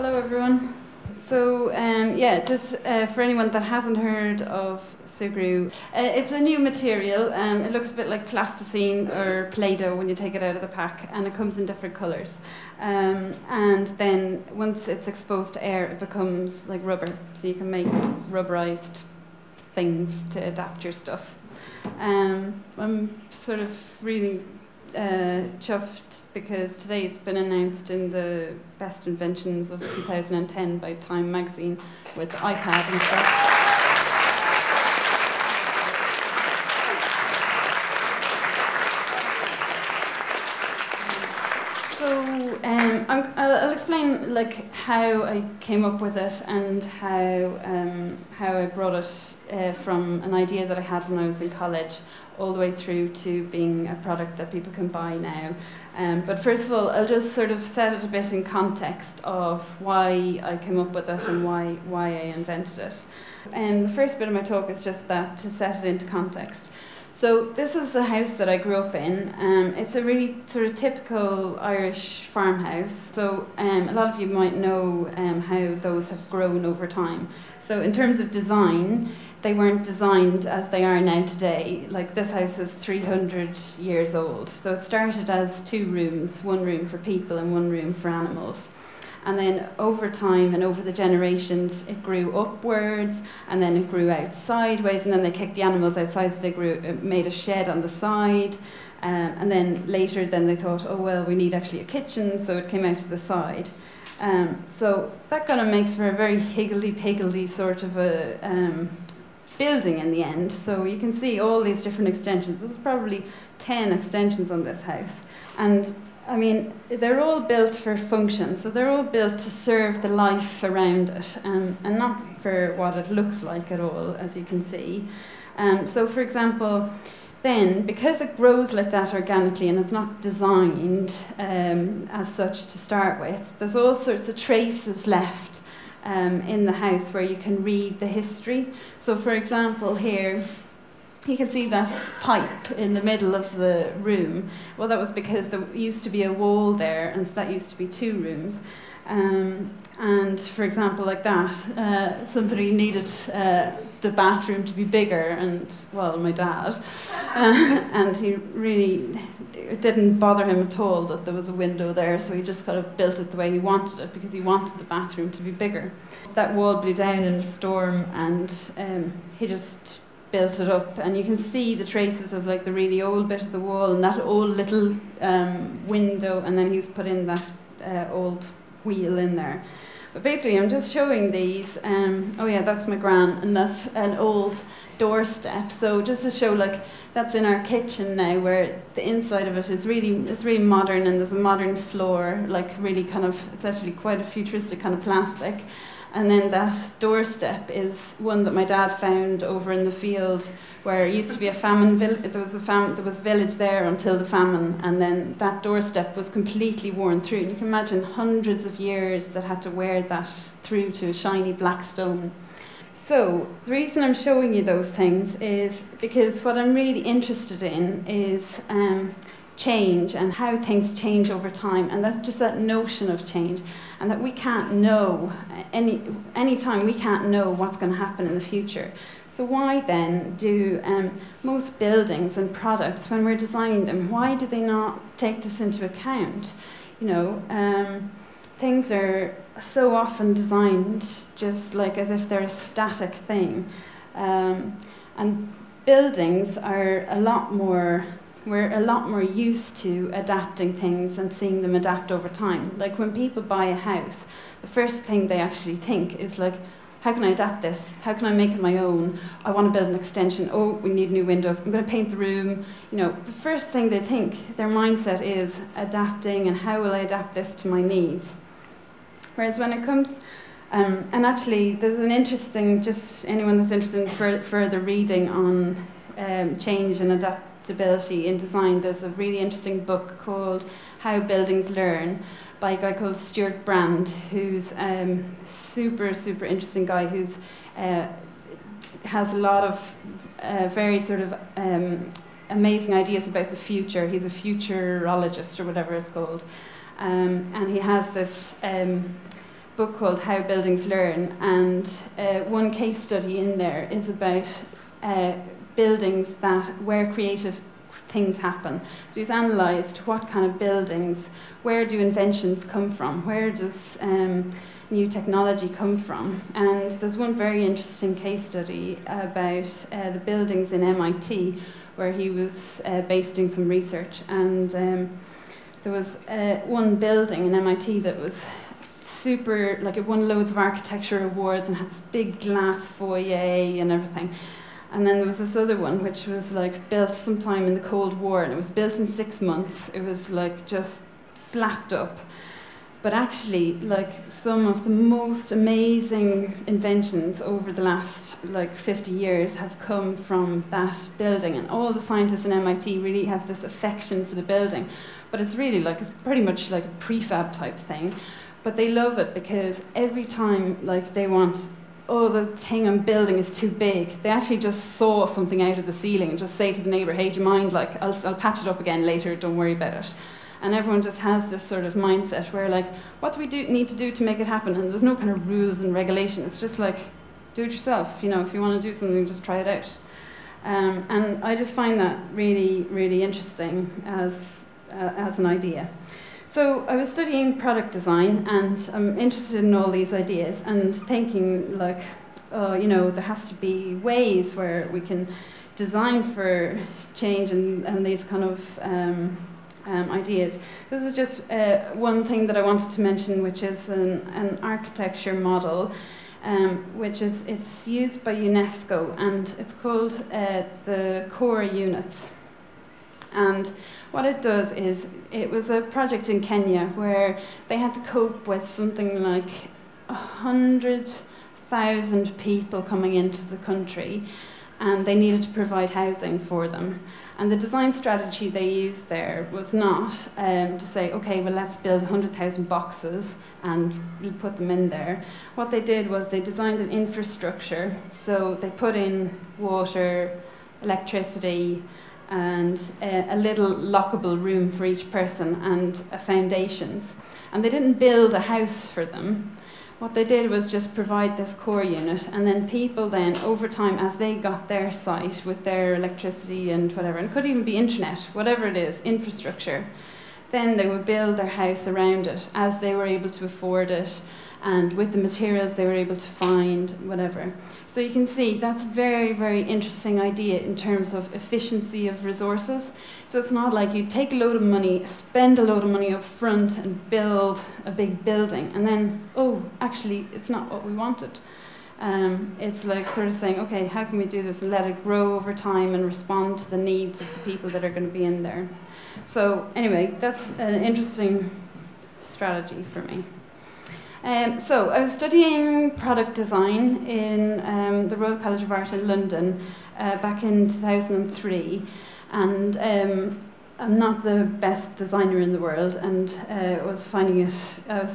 Hello everyone. So yeah, just for anyone that hasn't heard of Sugru, it's a new material. It looks a bit like plasticine or Play-Doh when you take it out of the pack, and it comes in different colours. And then once it's exposed to air, it becomes like rubber, so you can make rubberized things to adapt your stuff. I'm sort of really chuffed because today it's been announced in the best inventions of 2010 by Time magazine with the iPad and stuff. So I'll explain like how I came up with it and how I brought it from an idea that I had when I was in college all the way through to being a product that people can buy now. But first of all, I'll just sort of set it a bit in context of why I came up with it and why I invented it. And the first bit of my talk is just that, to set it into context. So this is the house that I grew up in. It's a really sort of typical Irish farmhouse. So a lot of you might know how those have grown over time. So in terms of design, they weren't designed as they are now today. Like this house is 300 years old. So it started as 2 rooms, 1 room for people and 1 room for animals. And then over time and over the generations, it grew upwards, and then it grew out sideways, and then they kicked the animals outside, so it made a shed on the side. And then later, they thought, oh well, we need actually a kitchen, so it came out to the side. So that kind of makes for a very higgledy-piggledy sort of a building in the end. So you can see all these different extensions. There's probably 10 extensions on this house. And I mean, they're all built for function, so they're all built to serve the life around it, and not for what it looks like at all, as you can see. So for example, then, because it grows like that organically and it's not designed as such to start with, there's all sorts of traces left in the house where you can read the history. So for example, here, you can see that pipe in the middle of the room. Well, that was because there used to be a wall there, and so that used to be 2 rooms. And for example, like that, somebody needed the bathroom to be bigger, and, well, my dad. And he really, it didn't bother him at all that there was a window there, so he just kind of built it the way he wanted it, because he wanted the bathroom to be bigger. That wall blew down in a storm, and he just built it up, and you can see the traces of like the really old bit of the wall and that old little window, and then he's put in that old wheel in there. But basically I'm just showing these, oh yeah, that's my gran, and that's an old doorstep. So just to show, like, that's in our kitchen now, where the inside of it is really modern, and there's a modern floor, like really kind of, it's actually quite a futuristic kind of plastic. And then that doorstep is one that my dad found over in the field, where it used to be a famine village. There was village there until the famine, and then that doorstep was completely worn through. And you can imagine hundreds of years that had to wear that through to a shiny black stone. So the reason I'm showing you those things is because what I'm really interested in is change, and how things change over time, and that notion of change, and that we can't know, any time we can't know what's going to happen in the future. So why then do most buildings and products, when we're designing them, why do they not take this into account? You know, things are so often designed just like as if they're a static thing. And buildings are we're a lot more used to adapting things and seeing them adapt over time. Like when people buy a house, the first thing they actually think is like, how can I adapt this? How can I make it my own? I want to build an extension. Oh, we need new windows. I'm going to paint the room. You know, the first thing they think, their mindset is adapting, and how will I adapt this to my needs? Whereas when it comes, and actually there's an interesting, just anyone that's interested in further reading on change and adaptability in design, there's a really interesting book called How Buildings Learn by a guy called Stuart Brand, who's super interesting guy who's has a lot of very sort of amazing ideas about the future. He's a futurologist or whatever it's called, and he has this book called How Buildings Learn, and one case study in there is about buildings where creative things happen. So he's analysed what kind of buildings, where do inventions come from, where does new technology come from. And there's one very interesting case study about the buildings in MIT, where he was based doing some research, and there was one building in MIT that was super, like it won loads of architecture awards and had this big glass foyer and everything. And then there was this other one which was like built sometime in the Cold War, and it was built in 6 months. It was like just slapped up. But actually, like, some of the most amazing inventions over the last like 50 years have come from that building, and all the scientists in MIT really have this affection for the building. But it's really like, it's pretty much like a prefab type thing. But they love it because every time like they want, oh, the thing I'm building is too big, they actually just saw something out of the ceiling and just say to the neighbour, hey, do you mind, like, I'll patch it up again later, don't worry about it. And everyone just has this sort of mindset where, like, what do we need to do to make it happen? And there's no kind of rules and regulation. It's just like, do it yourself. You know, if you want to do something, just try it out. And I just find that really, really interesting as an idea. So I was studying product design, and I'm interested in all these ideas and thinking, like, oh, you know, there has to be ways where we can design for change and these kind of ideas. This is just one thing that I wanted to mention, which is an architecture model, it's used by UNESCO, and it's called the core units. And what it does is, it was a project in Kenya where they had to cope with something like 100,000 people coming into the country, and they needed to provide housing for them. And the design strategy they used there was not to say, okay, well, let's build 100,000 boxes and you put them in there. What they did was they designed an infrastructure. So they put in water, electricity, and a little lockable room for each person, and foundations. And they didn't build a house for them. What they did was just provide this core unit, and then people then, over time, as they got their site with their electricity and whatever, and it could even be internet, whatever it is, infrastructure, then they would build their house around it as they were able to afford it, and with the materials they were able to find, whatever. So you can see that's a very, very interesting idea in terms of efficiency of resources. So it's not like you take a load of money, spend a load of money up front and build a big building, and then, oh, actually, it's not what we wanted. It's like sort of saying, okay, how can we do this and let it grow over time and respond to the needs of the people that are going to be in there. So anyway, that's an interesting strategy for me. So I was studying product design in the Royal College of Art in London back in 2003, and I'm not the best designer in the world, and I was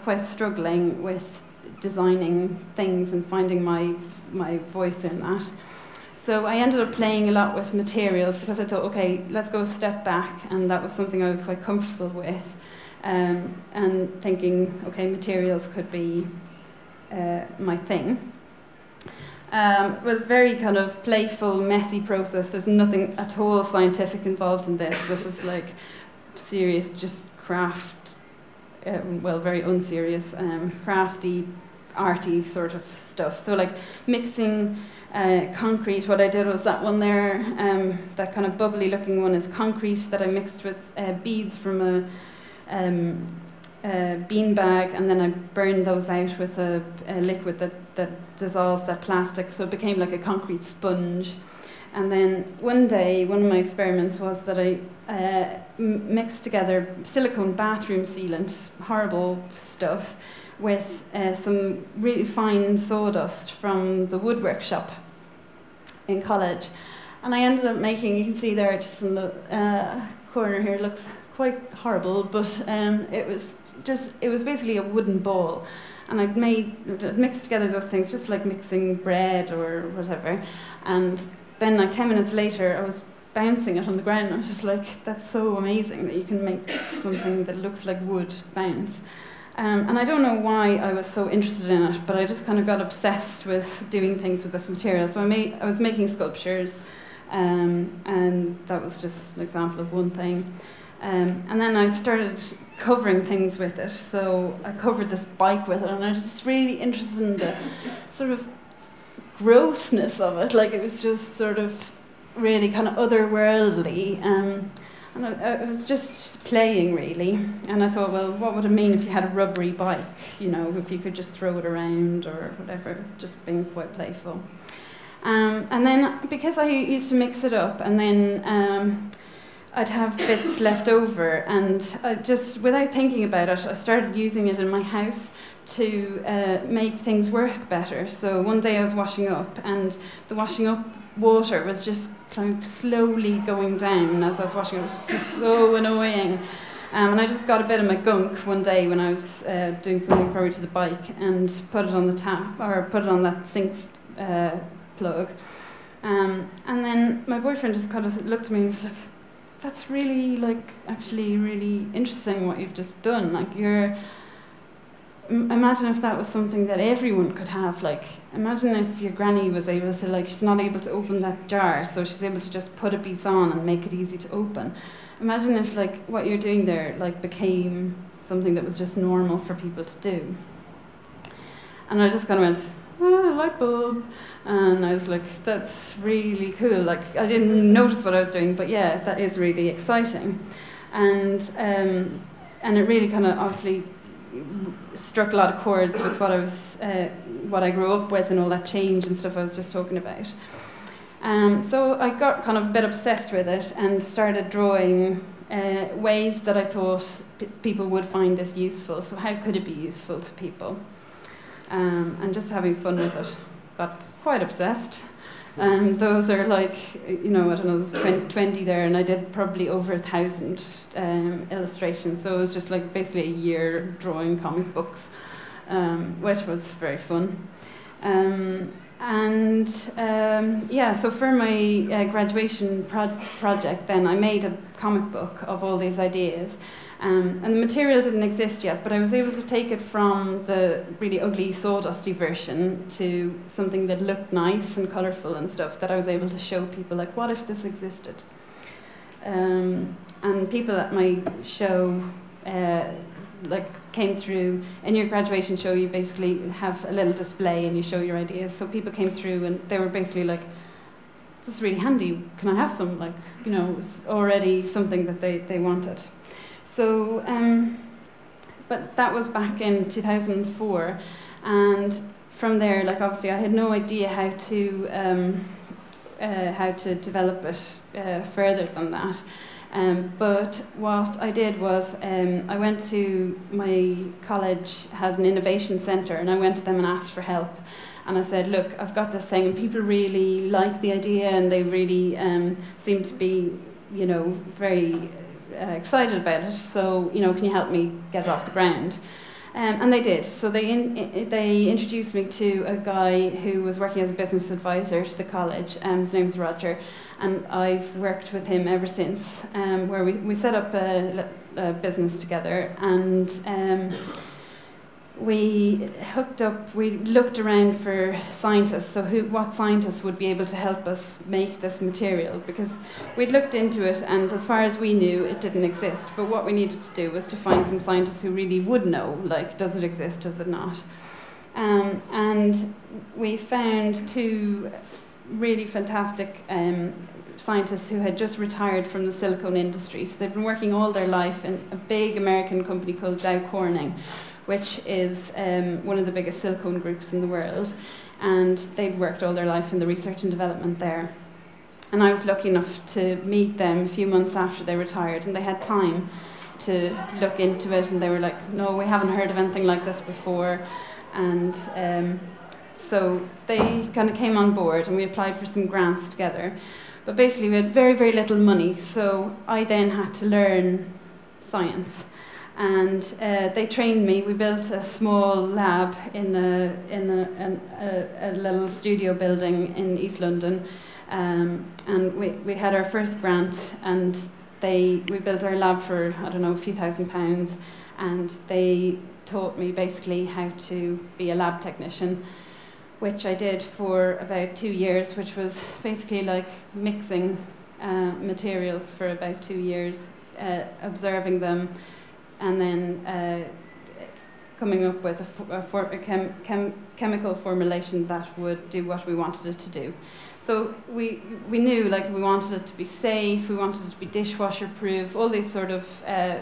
quite struggling with designing things and finding my voice in that. So I ended up playing a lot with materials because I thought, okay, let's go a step back, and that was something I was quite comfortable with. And thinking, okay, materials could be my thing. It was a very kind of playful, messy process. There's nothing at all scientific involved in this. This is like serious, just craft, well, very unserious, crafty, arty sort of stuff. So like mixing concrete, what I did was that one there, that kind of bubbly looking one is concrete that I mixed with beads from a bean bag, and then I burned those out with a liquid that dissolves that plastic, so it became like a concrete sponge. And then one day, one of my experiments was that I mixed together silicone bathroom sealant, horrible stuff, with some really fine sawdust from the woodwork shop in college. And I ended up making, you can see there just in the corner here, it looks quite horrible, but it was basically a wooden ball, and I'd mixed together those things just like mixing bread or whatever, and then like 10 minutes later I was bouncing it on the ground, and I was just like, that's so amazing that you can make something that looks like wood bounce. And I don't know why I was so interested in it, but I just kind of got obsessed with doing things with this material. So I was making sculptures, and that was just an example of one thing. And then I started covering things with it. So I covered this bike with it, and I was just really interested in the sort of grossness of it. Like, it was just sort of really kind of otherworldly. And I was just playing, really. And I thought, well, what would it mean if you had a rubbery bike? You know, if you could just throw it around or whatever, just being quite playful. And then, because I used to mix it up, and then I'd have bits left over, and I just, without thinking about it, I started using it in my house to make things work better. So one day I was washing up, and the washing up water was just kind of slowly going down as I was washing. It was so annoying. And I just got a bit of my gunk one day when I was doing something probably to the bike, and put it on the tap, or put it on that sink plug. And then my boyfriend just kind of looked at me and was like, that's really, like, actually really interesting what you've just done. Like, imagine if that was something that everyone could have. Like, imagine if your granny was able to, like, she's not able to open that jar, so she's able to just put a piece on and make it easy to open. Imagine if, like, what you're doing there, like, became something that was just normal for people to do. And I just kind of went, oh, light bulb. And I was like, that's really cool. Like, I didn't notice what I was doing, but yeah, that is really exciting. And it really kind of obviously struck a lot of chords with what I was, what I grew up with, and all that change and stuff I was just talking about. So I got kind of a bit obsessed with it and started drawing ways that I thought people would find this useful. So how could it be useful to people? And just having fun with it. Got quite obsessed. Those are like, you know, I don't know, there's 20 there, and I did probably over 1,000 illustrations. So it was just like basically a year drawing comic books, which was very fun. Yeah, so for my graduation project then, I made a comic book of all these ideas. And the material didn't exist yet, but I was able to take it from the really ugly sawdusty version to something that looked nice and colourful and stuff, that I was able to show people, like, what if this existed? And people at my show like came through. In your graduation show, you basically have a little display and you show your ideas. So people came through and they were basically like, this is really handy, can I have some? Like, you know, it was already something that they wanted. So, but that was back in 2004, and from there, like, obviously I had no idea how to develop it further than that. But what I did was, I went to, my college has an innovation centre, and I went to them and asked for help. And I said, look, I've got this thing, and people really like the idea, and they really seem to be, you know, very excited about it. So, you know, can you help me get it off the ground? And they did. So they introduced me to a guy who was working as a business advisor to the college. His name's Roger, and I've worked with him ever since, where we set up a business together, and we hooked up, we looked around for scientists, so what scientists would be able to help us make this material, because we'd looked into it, and as far as we knew, it didn't exist. But what we needed to do was to find some scientists who really would know, like, does it exist, does it not? And we found two really fantastic scientists who had just retired from the silicone industry. So they'd been working all their life in a big American company called Dow Corning, which is one of the biggest silicone groups in the world, and they'd worked all their life in the research and development there. And I was lucky enough to meet them a few months after they retired, and they had time to look into it, and they were like, no, we haven't heard of anything like this before. And so they kind of came on board, and we applied for some grants together. But basically we had very, very little money, so I then had to learn science. And they trained me. We built a small lab in a little studio building in East London, and we had our first grant, and we built our lab for, I don't know, a few £1,000s, and they taught me basically how to be a lab technician, which I did for about 2 years, which was basically like mixing materials for about 2 years, observing them, and then coming up with a chemical formulation that would do what we wanted it to do. So we knew, like, we wanted it to be safe, we wanted it to be dishwasher proof, all these sort of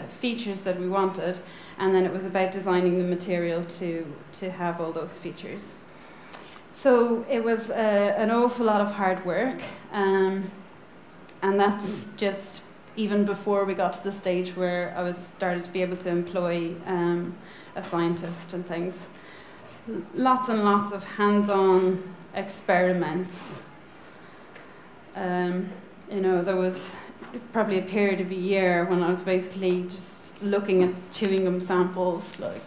features that we wanted, and then it was about designing the material to have all those features. So it was an awful lot of hard work, and that's just even before we got to the stage where I was started to be able to employ a scientist and things. Lots and lots of hands-on experiments. You know, there was probably a period of a year when I was basically just looking at chewing gum samples, like,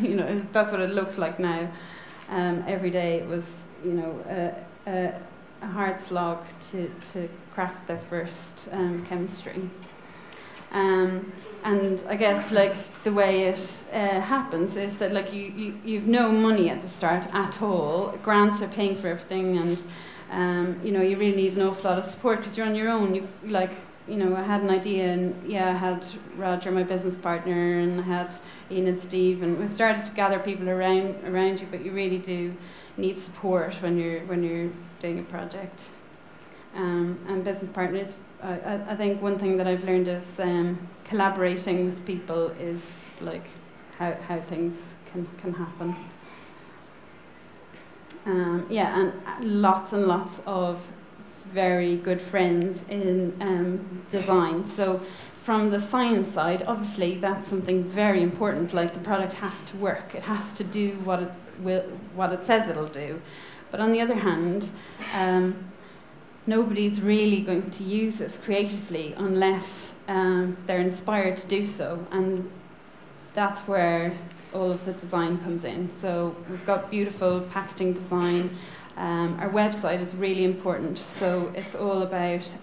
you know, that's what it looks like now. Every day it was, you know, a hard slog to crack their first chemistry. And I guess, like, the way it happens is that, like, you've no money at the start at all. Grants are paying for everything, and you know, you really need an awful lot of support because you're on your own. You've, like, you know, I had an idea, and yeah, I had Roger, my business partner, and I had Ian and Steve, and we started to gather people around you. But you really do need support when you're doing a project. And business partners, I think one thing that I've learned is collaborating with people is like how things can happen. Yeah, and lots of very good friends in design. So from the science side, obviously that's something very important. Like, the product has to work; it has to do what it says it'll do. But on the other hand, nobody's really going to use this creatively unless they're inspired to do so, and that's where all of the design comes in. So we've got beautiful packaging design. Our website is really important, so it's all about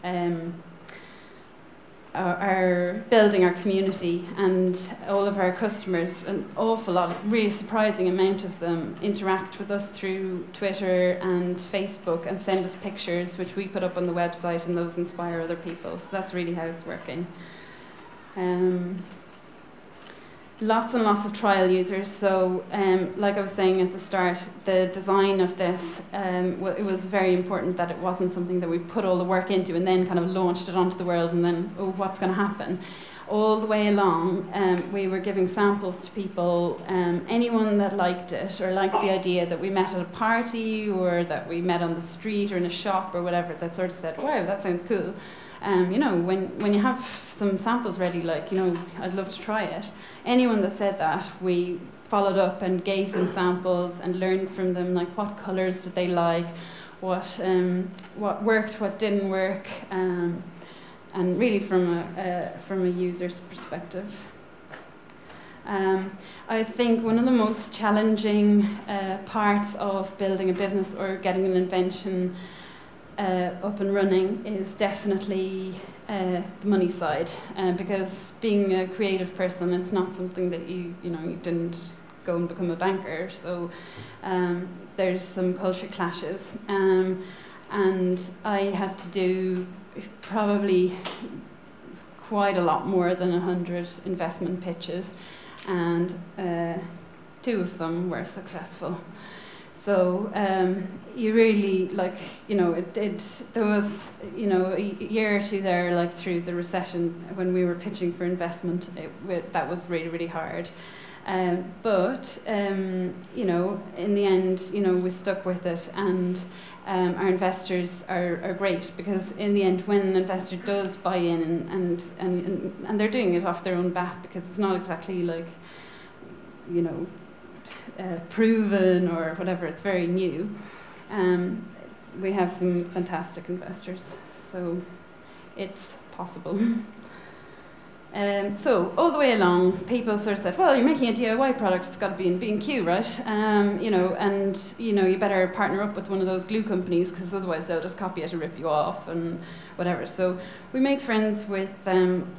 our building our community, and all of our customers, an awful lot, really surprising amount of them, interact with us through Twitter and Facebook and send us pictures which we put up on the website, and those inspire other people. So that's really how it's working. Lots and lots of trial users. So like I was saying at the start, the design of this, it was very important that it wasn't something that we put all the work into and then kind of launched it onto the world and then, oh, what's going to happen? All the way along, we were giving samples to people, anyone that liked it or liked the idea, that we met at a party or that we met on the street or in a shop or whatever, that sort of said, wow, that sounds cool. You know, when you have some samples ready, like, you know, I'd love to try it. Anyone that said that, we followed up and gave them samples and learned from them, like, what colours did they like, what worked, what didn't work, and really from a user's perspective. I think one of the most challenging parts of building a business or getting an invention up and running is definitely the money side, because being a creative person, it's not something that you didn't go and become a banker. So there's some culture clashes, and I had to do probably quite a lot more than 100 investment pitches, and 2 of them were successful. So you really, like, you know, there was, you know, a year or 2 there, like, through the recession when we were pitching for investment, that was really, really hard. But you know, in the end, you know, we stuck with it, and our investors are great, because in the end, when an investor does buy in and they're doing it off their own bat, because it's not exactly like, you know, proven or whatever, it's very new. We have some fantastic investors, so it's possible. So all the way along, people sort of said, well, you're making a DIY product, it's got to be in B&Q, right? You know, and you better partner up with one of those glue companies because otherwise they'll just copy it and rip you off and whatever. So we made friends with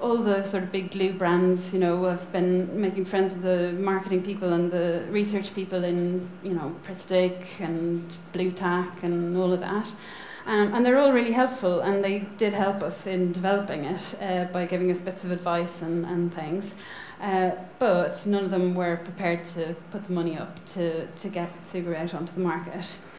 all the sort of big glue brands. You know, I've been making friends with the marketing people and the research people in, Pristic and Blue Tack and all of that. And they're all really helpful, and they did help us in developing it by giving us bits of advice and things. But none of them were prepared to put the money up to get Sugru out onto the market.